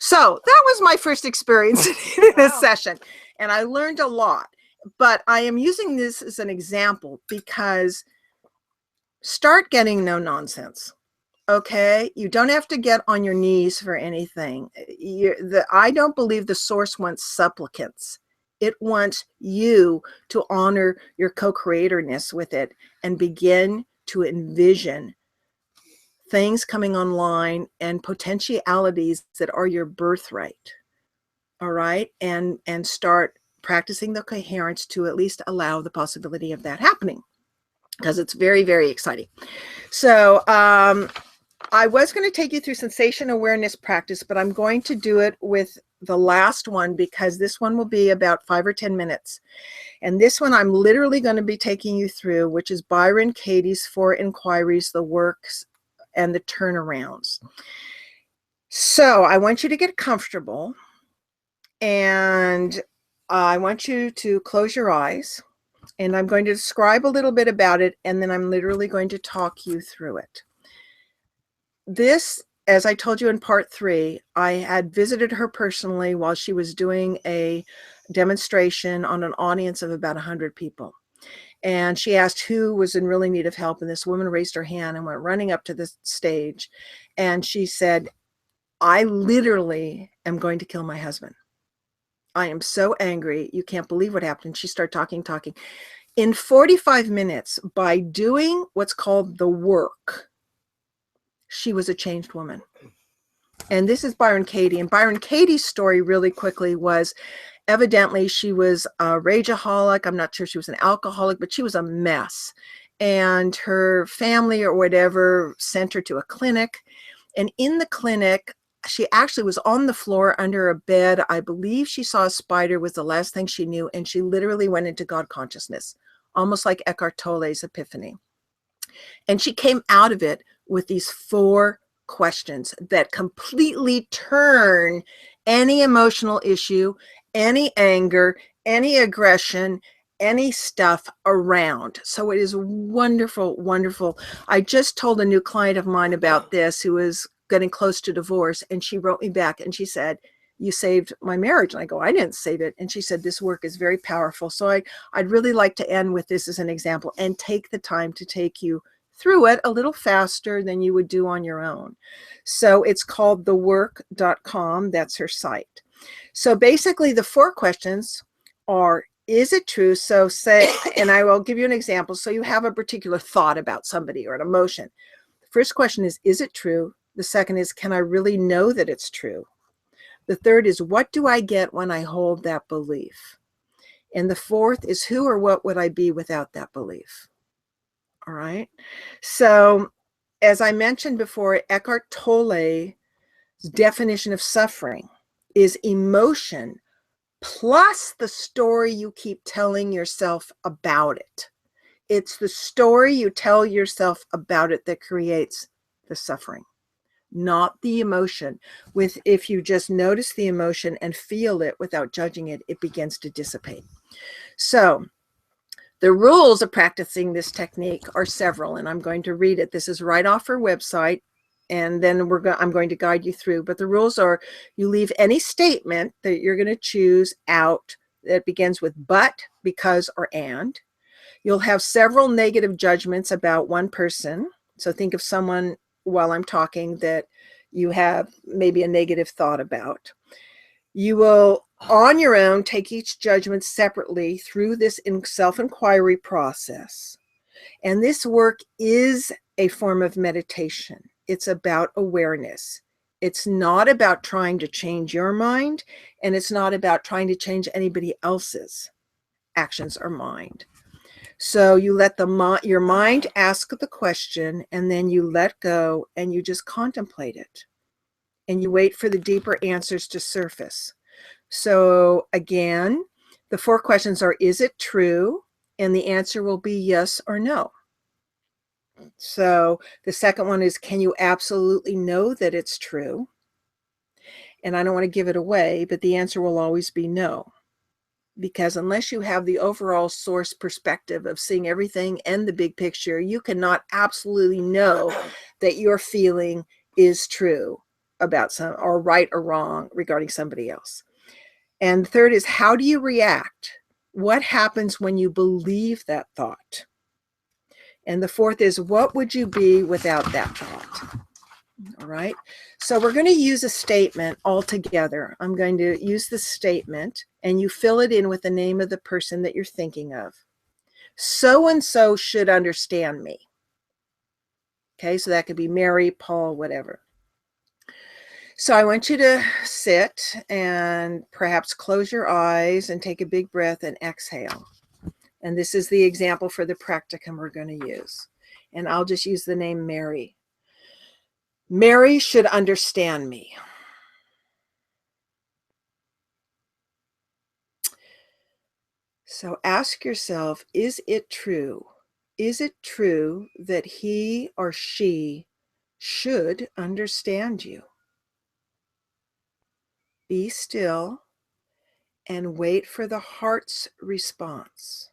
So that was my first experience in a session, and I learned a lot. But I am using this as an example because start getting no nonsense. Okay, you don't have to get on your knees for anything. I don't believe the source wants supplicants. It wants you to honor your co-creatorness with it and begin to envision things coming online and potentialities that are your birthright. All right, and start practicing the coherence to at least allow the possibility of that happening, because it's very, very exciting. So I was going to take you through sensation awareness practice, but I'm going to do it with the last one because this one will be about 5 or 10 minutes. And this one I'm literally going to be taking you through, which is Byron Katie's 4 inquiries, the works, and the turnarounds. So I want you to get comfortable, and I want you to close your eyes, and I'm going to describe a little bit about it, and then I'm literally going to talk you through it. This, as I told you in part 3, I had visited her personally while she was doing a demonstration on an audience of about 100 people. And she asked who was in really need of help. And this woman raised her hand and went running up to the stage. And she said, I literally am going to kill my husband. I am so angry. You can't believe what happened. And she started talking. In 45 minutes, by doing what's called the work, she was a changed woman. And this is Byron Katie. And Byron Katie's story really quickly was, evidently she was a rageaholic. I'm not sure she was an alcoholic, but she was a mess. And her family or whatever sent her to a clinic. And in the clinic, she actually was on the floor under a bed. I believe she saw a spider was the last thing she knew. And she literally went into God consciousness, almost like Eckhart Tolle's epiphany. And she came out of it with these 4 questions that completely turn any emotional issue, any anger, any aggression, any stuff around. So it is wonderful, wonderful. I just told a new client of mine about this who is getting close to divorce, and she wrote me back and she said, you saved my marriage. And I go, I didn't save it. And she said, this work is very powerful. So I'd really like to end with this as an example and take the time to take you through it a little faster than you would do on your own. So it's called thework.com. That's her site. So basically the 4 questions are, is it true? So say, and I will give you an example. So you have a particular thought about somebody or an emotion. The first question is it true? The second is, can I really know that it's true? The third is, what do I get when I hold that belief? And the fourth is, who or what would I be without that belief? All right. So as I mentioned before, Eckhart Tolle's definition of suffering is emotion plus the story you keep telling yourself about it. It's the story you tell yourself about it that creates the suffering, not the emotion. If you just notice the emotion and feel it without judging it, it begins to dissipate. So the rules of practicing this technique are several, and I'm going to read it. This is right off her website, and then I'm going to guide you through. But the rules are, you leave any statement that you're going to choose out that begins with but, because, or and. You'll have several negative judgments about one person. So think of someone while I'm talking that you have maybe a negative thought about. You will, on your own, take each judgment separately through this self-inquiry process. And this work is a form of meditation. It's about awareness. It's not about trying to change your mind, and it's not about trying to change anybody else's actions or mind. So you let your mind ask the question, and then you let go and you just contemplate it. And you wait for the deeper answers to surface. So again, the 4 questions are, is it true? And the answer will be yes or no. So the second one is, can you absolutely know that it's true? And I don't want to give it away, but the answer will always be no. Because unless you have the overall source perspective of seeing everything and the big picture, you cannot absolutely know that your feeling is true about some, or right or wrong regarding somebody else. And third is, how do you react? What happens when you believe that thought? And the fourth is, what would you be without that thought? All right. So we're going to use a statement all together. I'm going to use the statement, and you fill it in with the name of the person that you're thinking of. So-and-so should understand me. Okay, so that could be Mary, Paul, whatever. So I want you to sit and perhaps close your eyes and take a big breath and exhale. And this is the example for the practicum we're going to use. And I'll just use the name Mary. Mary should understand me. So ask yourself, is it true? Is it true that he or she should understand you? Be still and wait for the heart's response.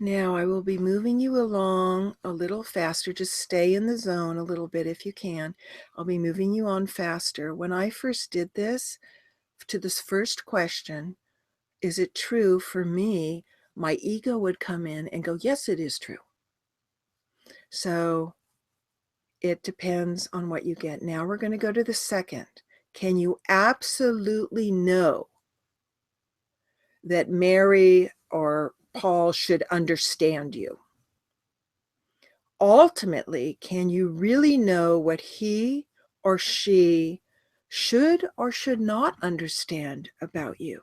Now I will be moving you along a little faster. Just stay in the zone a little bit if you can. I'll be moving you on faster. When I first did this, to this first question, is it true for me? My ego would come in and go, yes, it is true. So it depends on what you get. Now we're going to go to the second. Can you absolutely know that Mary or Paul should understand you? Ultimately, can you really know what he or she should or should not understand about you?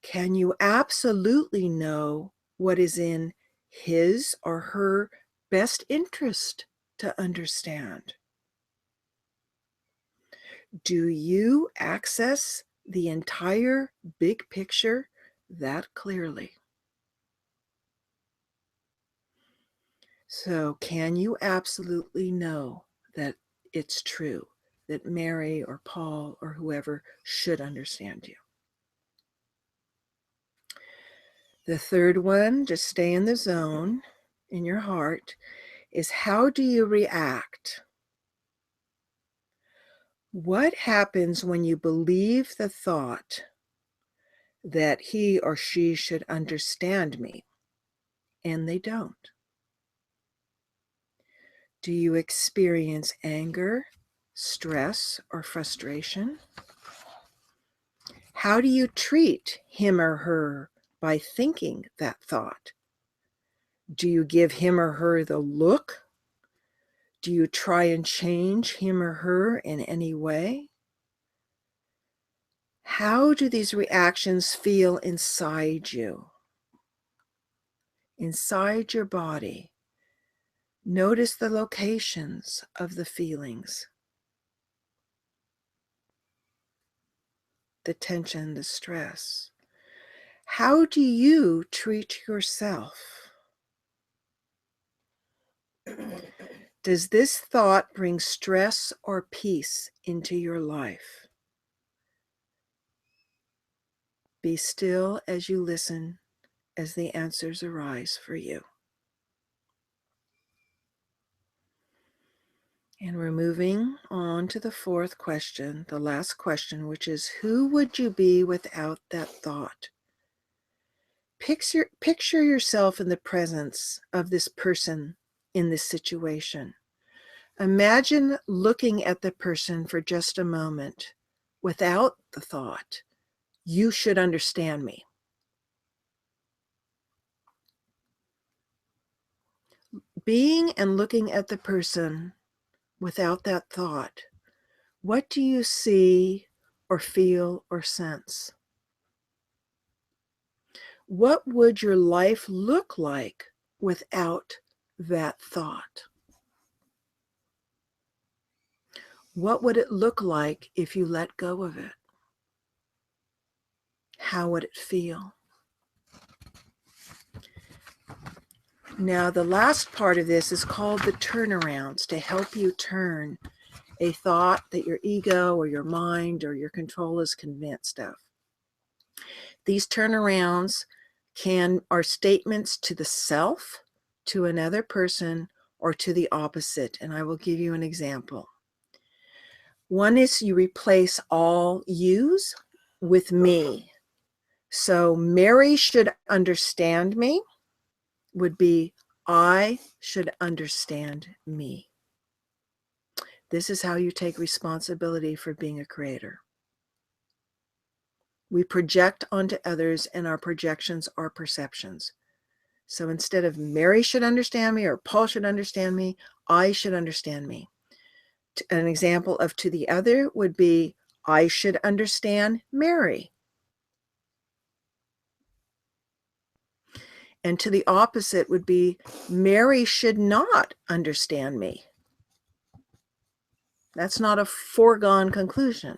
Can you absolutely know what is in his or her best interest to understand? Do you access the entire big picture that clearly? So can you absolutely know that it's true, that Mary or Paul or whoever should understand you? The third one, just stay in the zone in your heart, is how do you react? What happens when you believe the thought that he or she should understand me and they don't? Do you experience anger, stress, or frustration? How do you treat him or her by thinking that thought? Do you give him or her the look? Do you try and change him or her in any way? How do these reactions feel inside you? Inside your body, notice the locations of the feelings, the tension, the stress. How do you treat yourself? Does this thought bring stress or peace into your life? Be still as you listen as the answers arise for you. And we're moving on to the fourth question, the last question, which is, who would you be without that thought? Picture yourself in the presence of this person in this situation. Imagine looking at the person for just a moment without the thought, you should understand me. Being and looking at the person without that thought, what do you see or feel or sense? What would your life look like without that thought? What would it look like if you let go of it? How would it feel? Now, the last part of this is called the turnarounds, to help you turn a thought that your ego or your mind or your control is convinced of. These turnarounds are statements to the self, to another person, or to the opposite. And I will give you an example. One is you replace all yous with me. So Mary should understand me would be, I should understand me. This is how you take responsibility for being a creator. We project onto others, and our projections are perceptions. So instead of Mary should understand me or Paul should understand me, I should understand me. An example of to the other would be, I should understand Mary. And to the opposite would be, Mary should not understand me. That's not a foregone conclusion.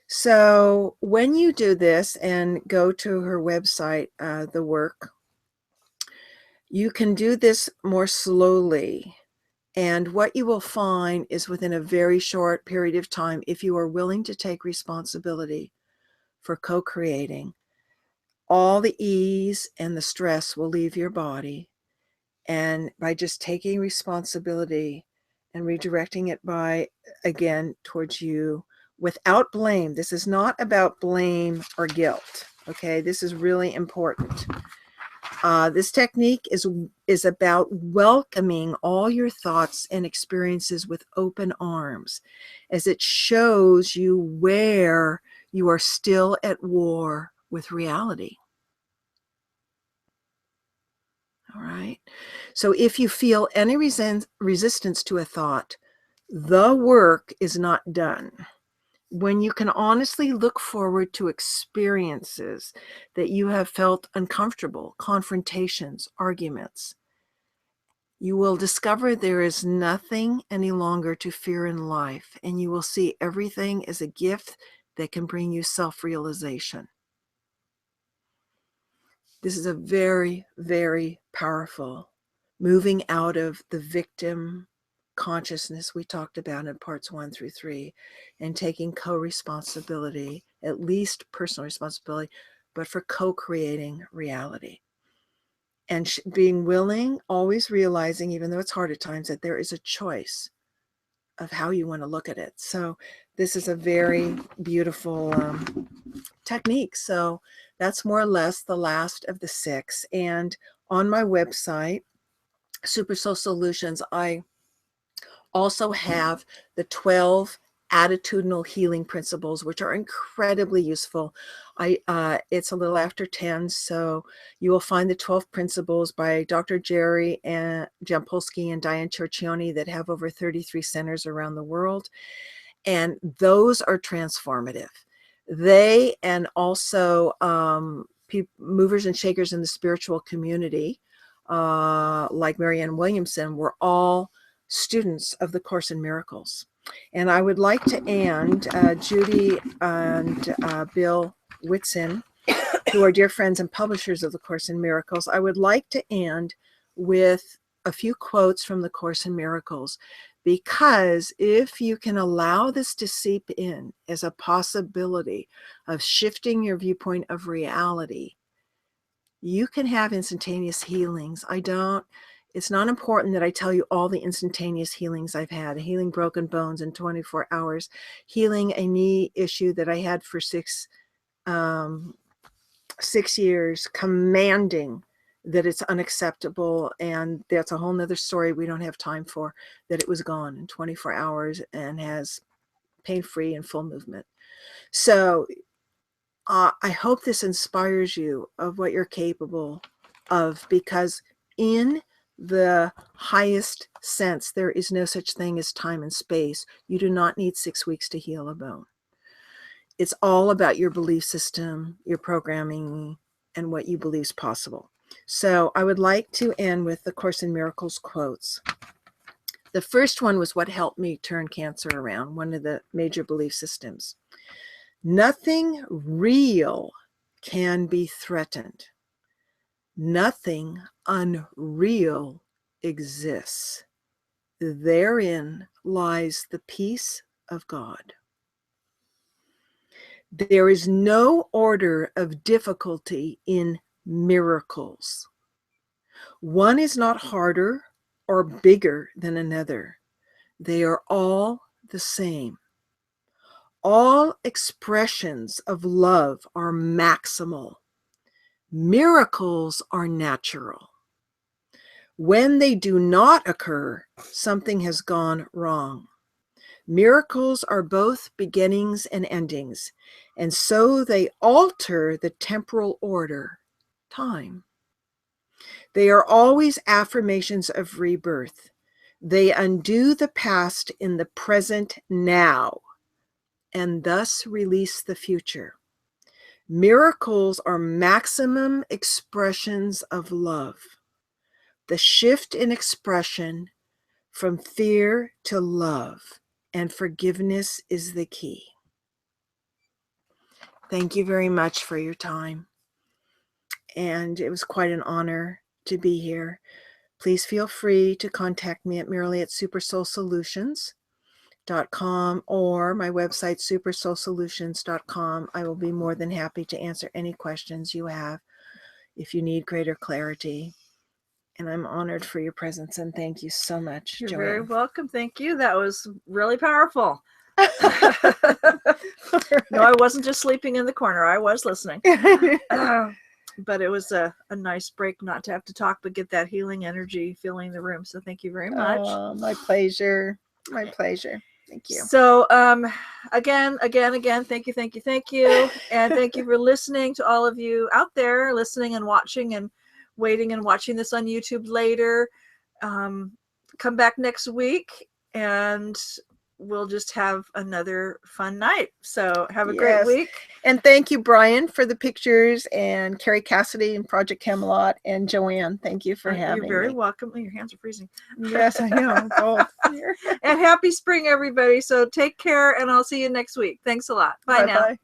So when you do this and go to her website, the work, you can do this more slowly. And what you will find is within a very short period of time, if you are willing to take responsibility for co-creating, all the ease and the stress will leave your body. And by just taking responsibility and redirecting it towards you without blame. This is not about blame or guilt. Okay, this is really important. This technique is about welcoming all your thoughts and experiences with open arms, as it shows you where you are still at war with reality. All right. So if you feel any resistance to a thought, the work is not done. When you can honestly look forward to experiences that you have felt uncomfortable, confrontations, arguments, you will discover there is nothing any longer to fear in life, and you will see everything as a gift that can bring you self-realization. This is a very, very powerful moving out of the victim consciousness we talked about in parts 1 through 3, and taking co-responsibility, at least personal responsibility, but for co-creating reality. And being willing, always realizing, even though it's hard at times, that there is a choice of how you want to look at it. So this is a very beautiful technique. So that's more or less the last of the 6. And on my website, Super Soul Solutions, I also have the 12 attitudinal healing principles, which are incredibly useful. It's a little after 10, so you will find the 12 principles by Dr. Jerry and Jampolsky and Diane Cercioni that have over 33 centers around the world. And those are transformative. They, and also movers and shakers in the spiritual community, like Marianne Williamson, were all students of the Course in Miracles. And I would like to end, Judy and Bill Whitson, who are dear friends and publishers of the Course in Miracles, I would like to end with a few quotes from the Course in Miracles, because if you can allow this to seep in as a possibility of shifting your viewpoint of reality, you can have instantaneous healings. It's not important that I tell you all the instantaneous healings I've had, healing broken bones in 24 hours, healing a knee issue that I had for 6 years, commanding that it's unacceptable. And that's a whole nother story we don't have time for, that it was gone in 24 hours and has pain-free and full movement. So I hope this inspires you of what you're capable of, because in the highest sense, there is no such thing as time and space. You do not need 6 weeks to heal a bone. It's all about your belief system, your programming, and what you believe is possible. So I would like to end with the Course in Miracles quotes. The first one was what helped me turn cancer around, one of the major belief systems. Nothing real can be threatened. Nothing unreal exists. Therein lies the peace of God. There is no order of difficulty in miracles. One is not harder or bigger than another. They are all the same. All expressions of love are maximal. Miracles are natural. When they do not occur, something has gone wrong. Miracles are both beginnings and endings, and so they alter the temporal order, time. They are always affirmations of rebirth. They undo the past in the present now, and thus release the future. Miracles are maximum expressions of love. The shift in expression from fear to love and forgiveness is the key. Thank you very much for your time. And it was quite an honor to be here. Please feel free to contact me at merrily@supersoulsolutions.com or my website, supersoulsolutions.com. I will be more than happy to answer any questions you have if you need greater clarity. And I'm honored for your presence, and thank you so much, You're Joanne. very welcome. Thank you. That was really powerful. No, I wasn't just sleeping in the corner. I was listening. But it was a nice break not to have to talk, but get that healing energy filling the room. So thank you very much. Oh, my pleasure. My pleasure. Thank you. So again, thank you. And thank you for listening, to all of you out there listening and watching and waiting and watching this on YouTube later. Come back next week and we'll just have another fun night. So have a great week. And thank you, Brian, for the pictures, and Carrie Cassidy and Project Camelot, and Joanne. Thank you for having me. You're very welcome. Oh, your hands are freezing. Yes, I know. Both. And happy spring, everybody. So take care, and I'll see you next week. Thanks a lot. Bye now.